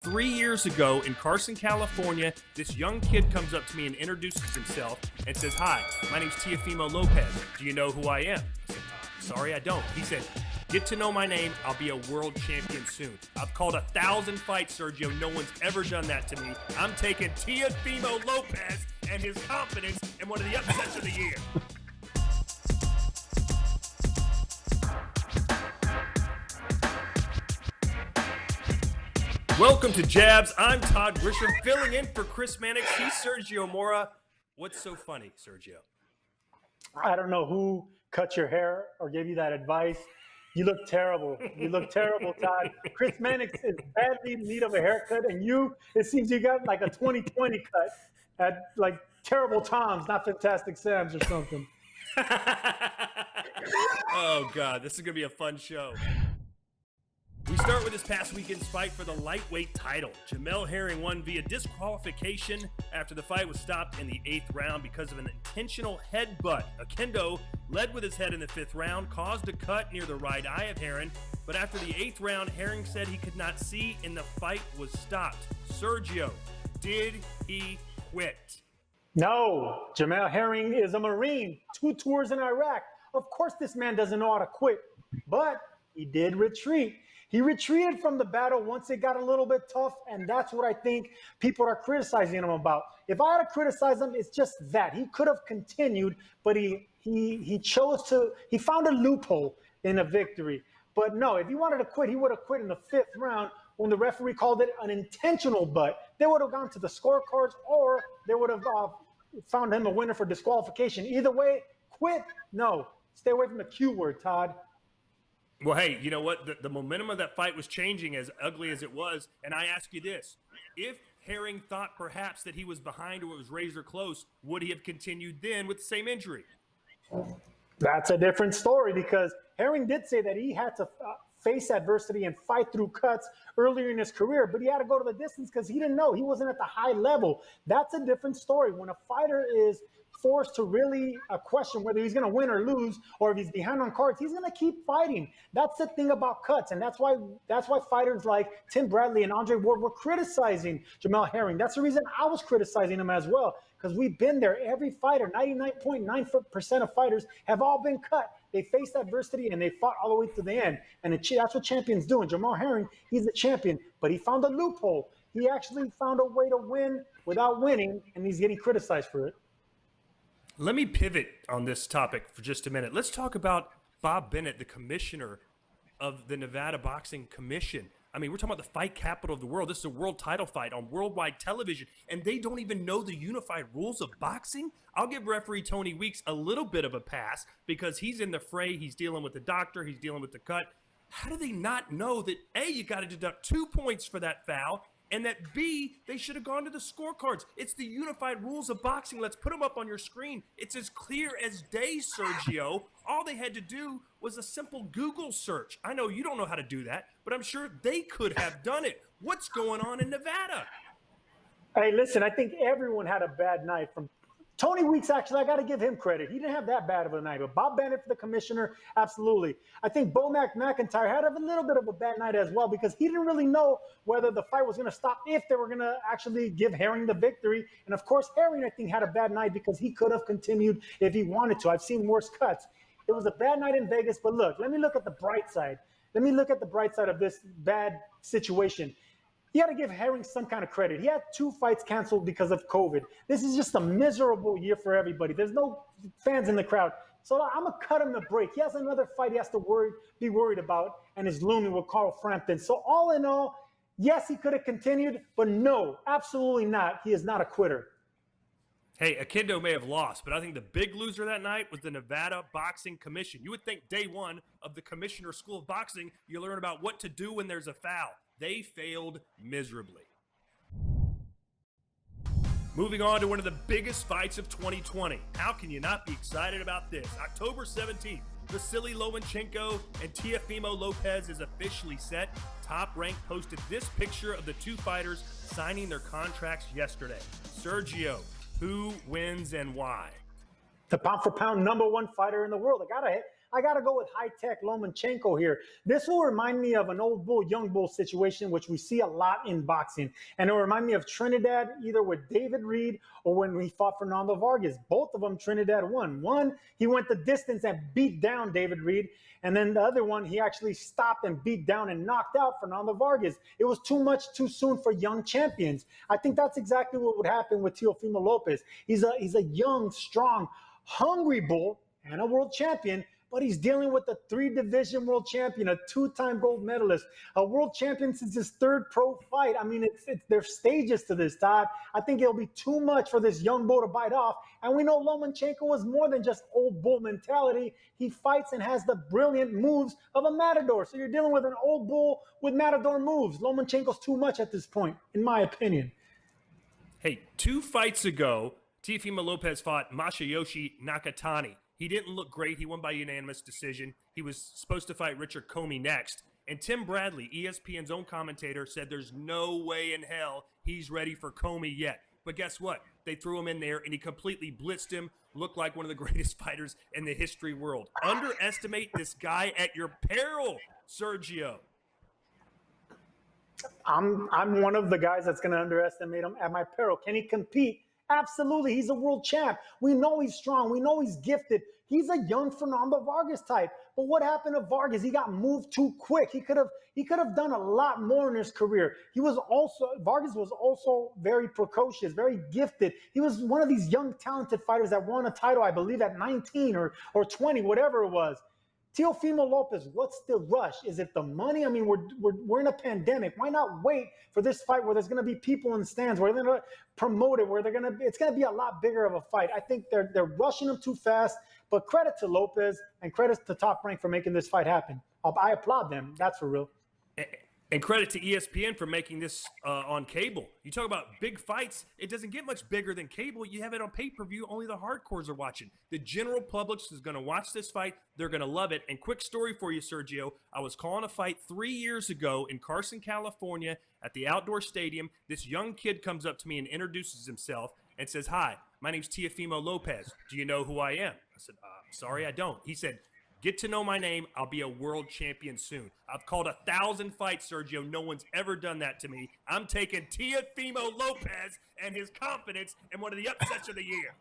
3 years ago in Carson, California, this young kid comes up to me and introduces himself and says, "Hi, my name's Teofimo Lopez. Do you know who I am?" I said, "Sorry, I don't." He said, "Get to know my name. I'll be a world champion soon. I've called 1,000 fights, Sergio. No one's ever done that to me. I'm taking Teofimo Lopez and his confidence in one of the upsets of the year." Welcome to Jabs. I'm Todd Grisham, filling in for Chris Mannix. He's Sergio Mora. What's so funny, Sergio? I don't know who cut your hair or gave you that advice. You look terrible. You look terrible, Todd. Chris Mannix is badly in need of a haircut, and it seems you got like a 2020 cut at like Terrible Toms, not Fantastic Sam's or something. Oh, God, this is going to be a fun show. We start with this past weekend's fight for the lightweight title. Jamel Herring won via disqualification after the fight was stopped in the 8th round because of an intentional headbutt. Akendo led with his head in the 5th round, caused a cut near the right eye of Herring, but after the 8th round, Herring said he could not see and the fight was stopped. Sergio, did he quit? No, Jamel Herring is a Marine, 2 tours in Iraq. Of course this man doesn't know how to quit, but he did retreat. He retreated from the battle once it got a little bit tough, and that's what I think people are criticizing him about. If I had to criticize him, it's just that. He could have continued, but he chose to – he found a loophole in a victory. But no, if he wanted to quit, he would have quit in the 5th round when the referee called it an intentional butt. They would have gone to the scorecards, or they would have found him a winner for disqualification. Either way, quit, no. Stay away from the Q word, Todd. Well, hey, you know what? The momentum of that fight was changing, as ugly as it was. And I ask you this. If Herring thought perhaps that he was behind or it was razor close, would he have continued then with the same injury? That's a different story, because Herring did say that he had to face adversity and fight through cuts earlier in his career, but he had to go to the distance because he didn't know. He wasn't at the high level. That's a different story. When a fighter is forced to really question whether he's going to win or lose, or if he's behind on cards, he's going to keep fighting. That's the thing about cuts, and that's why fighters like Tim Bradley and Andre Ward were criticizing Jamel Herring. That's the reason I was criticizing him as well, because we've been there. Every fighter, 99.9% of fighters have all been cut. They faced adversity and they fought all the way to the end, and that's what champions do. And Jamel Herring, he's a champion, but he found a loophole. He actually found a way to win without winning, and he's getting criticized for it. Let me pivot on this topic for just a minute. Let's talk about Bob Bennett, the commissioner of the Nevada Boxing Commission. I mean, we're talking about the fight capital of the world. This is a world title fight on worldwide television, and they don't even know the unified rules of boxing? I'll give referee Tony Weeks a little bit of a pass because he's in the fray. He's dealing with the doctor. He's dealing with the cut. How do they not know that, A, you got to deduct 2 points for that foul, and that B, they should have gone to the scorecards? It's the unified rules of boxing. Let's put them up on your screen. It's as clear as day, Sergio. All they had to do was a simple Google search. I know you don't know how to do that, but I'm sure they could have done it. What's going on in Nevada? Hey, listen, I think everyone had a bad night. From Tony Weeks, actually, I got to give him credit. He didn't have that bad of a night. But Bob Bennett, for the commissioner, absolutely. I think McIntyre had a little bit of a bad night as well, because he didn't really know whether the fight was going to stop, if they were going to actually give Herring the victory. And, of course, Herring, I think, had a bad night because he could have continued if he wanted to. I've seen worse cuts. It was a bad night in Vegas. But, look, let me look at the bright side. Let me look at the bright side of this bad situation. You got to give Herring some kind of credit. He had 2 fights canceled because of COVID. This is just a miserable year for everybody. There's no fans in the crowd. So I'm going to cut him a break. He has another fight he has to be worried about, and is looming with Carl Frampton. So all in all, yes, he could have continued, but no, absolutely not. He is not a quitter. Hey, Akendo may have lost, but I think the big loser that night was the Nevada Boxing Commission. You would think day one of the Commissioner School of Boxing, you learn about what to do when there's a foul. They failed miserably. Moving on to one of the biggest fights of 2020. How can you not be excited about this? October 17th, Vasyl Lomachenko and Teofimo Lopez is officially set. Top Rank posted this picture of the two fighters signing their contracts yesterday. Sergio, who wins and why? The pound-for-pound #1 fighter in the world. I got to go with high-tech Lomachenko here. This will remind me of an old bull, young bull situation, which we see a lot in boxing. And it will remind me of Trinidad, either with David Reed or when we fought Fernando Vargas. Both of them, Trinidad won. One, he went the distance and beat down David Reed. And then the other one, he actually stopped and beat down and knocked out Fernando Vargas. It was too much too soon for young champions. I think that's exactly what would happen with Teofimo Lopez. He's a young, strong, hungry bull and a world champion, but he's dealing with a 3-division world champion, a 2-time gold medalist, a world champion since his 3rd pro fight. I mean, there's stages to this, Todd. I think it'll be too much for this young bull to bite off. And we know Lomachenko was more than just old bull mentality. He fights and has the brilliant moves of a matador. So you're dealing with an old bull with matador moves. Lomachenko's too much at this point, in my opinion. Hey, 2 fights ago, Teofimo Lopez fought Masayoshi Nakatani. He didn't look great. He won by unanimous decision. He was supposed to fight Richard Comey next. And Tim Bradley, ESPN's own commentator, said there's no way in hell he's ready for Comey yet. But guess what? They threw him in there, and he completely blitzed him. Looked like one of the greatest fighters in the history world. Underestimate this guy at your peril, Sergio. I'm one of the guys that's going to underestimate him at my peril. Can he compete? Absolutely. He's a world champ. We know he's strong. We know he's gifted. He's a young Fernando Vargas type. But what happened to Vargas? He got moved too quick. He could have done a lot more in his career. Vargas was also very precocious, very gifted. He was one of these young, talented fighters that won a title, I believe, at 19 or 20, whatever it was. Teofimo Lopez, what's the rush? Is it the money? I mean, we're in a pandemic. Why not wait for this fight where there's going to be people in the stands, where they're going to promote it, it's going to be a lot bigger of a fight. I think they're rushing him too fast. But credit to Lopez and credit to Top Rank for making this fight happen. I applaud them. That's for real. And credit to ESPN for making this on cable. You talk about big fights. It doesn't get much bigger than cable. You have it on pay-per-view. Only the hardcores are watching. The general public is going to watch this fight. They're going to love it. And quick story for you, Sergio. I was calling a fight 3 years ago in Carson, California at the outdoor stadium. This young kid comes up to me and introduces himself and says, "Hi, my name's Teofimo Lopez. Do you know who I am?" I said, "Sorry, I don't." He said, "Get to know my name. I'll be a world champion soon." I've called 1,000 fights, Sergio. No one's ever done that to me. I'm taking Teofimo Lopez and his confidence in one of the upsets of the year.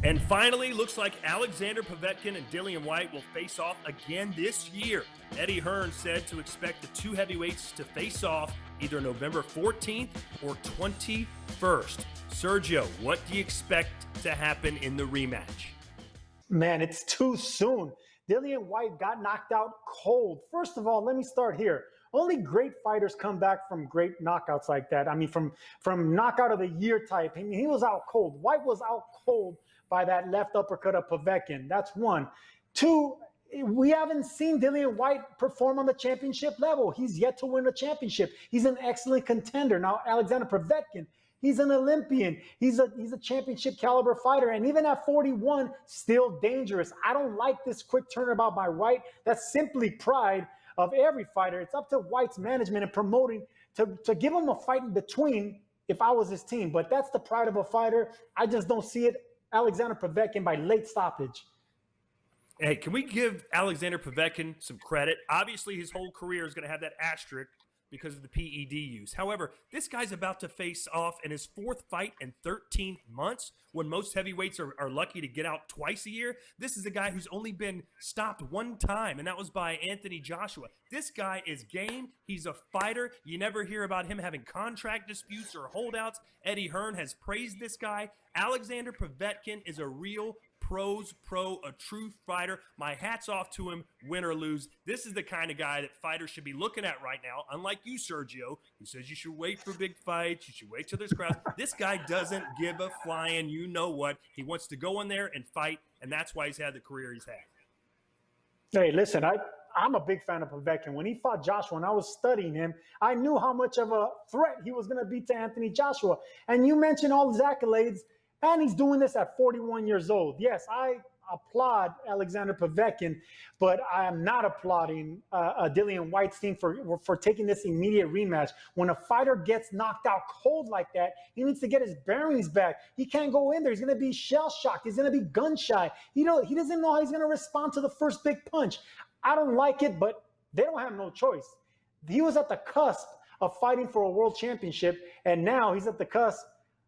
And finally, looks like Alexander Povetkin and Dillian Whyte will face off again this year. Eddie Hearn said to expect the 2 heavyweights to face off either November 14th or 21st. Sergio, what do you expect to happen in the rematch? Man, it's too soon. Dillian Whyte got knocked out cold. First of all, let me start here. Only great fighters come back from great knockouts like that. I mean, from knockout of the year type. I mean, he was out cold. Whyte was out cold by that left uppercut of Povetkin. That's one. 2, we haven't seen Dillian Whyte perform on the championship level. He's yet to win a championship. He's an excellent contender. Now, Alexander Povetkin, he's an Olympian. He's a championship caliber fighter. And even at 41, still dangerous. I don't like this quick turnabout by Whyte. That's simply pride of every fighter. It's up to Whyte's management and promoting to give him a fight in between if I was his team. But that's the pride of a fighter. I just don't see it. Alexander Povetkin by late stoppage. Hey, can we give Alexander Povetkin some credit? Obviously, his whole career is going to have that asterisk because of the PED use. However, this guy's about to face off in his 4th fight in 13 months when most heavyweights are lucky to get out twice a year. This is a guy who's only been stopped 1 time, and that was by Anthony Joshua. This guy is game. He's a fighter. You never hear about him having contract disputes or holdouts. Eddie Hearn has praised this guy. Alexander Povetkin is a real a true fighter. My hat's off to him, win or lose. This is the kind of guy that fighters should be looking at right now, unlike you, Sergio, who says you should wait for big fights, you should wait till there's crowds. This guy doesn't give a flying you know what. He wants to go in there and fight, and that's why he's had the career he's had. Hey, listen, I'm a big fan of Povetkin. When he fought Joshua and I was studying him, I knew how much of a threat he was going to be to Anthony Joshua. And you mentioned all his accolades. And he's doing this at 41 years old. Yes, I applaud Alexander Povetkin, but I am not applauding Dillian Whyte's team for taking this immediate rematch. When a fighter gets knocked out cold like that, he needs to get his bearings back. He can't go in there. He's going to be shell-shocked. He's going to be gun-shy. He doesn't know how he's going to respond to the first big punch. I don't like it, but they don't have no choice. He was at the cusp of fighting for a world championship, and now he's at the cusp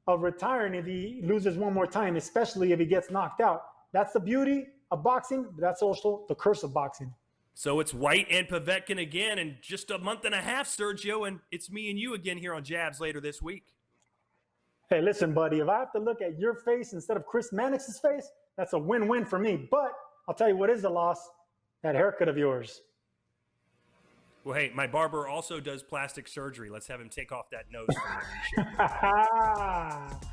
of retiring if he loses one more time, especially if he gets knocked out. That's the beauty of boxing, but that's also the curse of boxing. So it's Whyte and Povetkin again in just a month and a half, Sergio, and it's me and you again here on Jabs later this week. Hey, listen, buddy, if I have to look at your face instead of Chris Mannix's face, that's a win-win for me. But I'll tell you what is the loss, that haircut of yours. Well, hey, my barber also does plastic surgery. Let's have him take off that nose from me.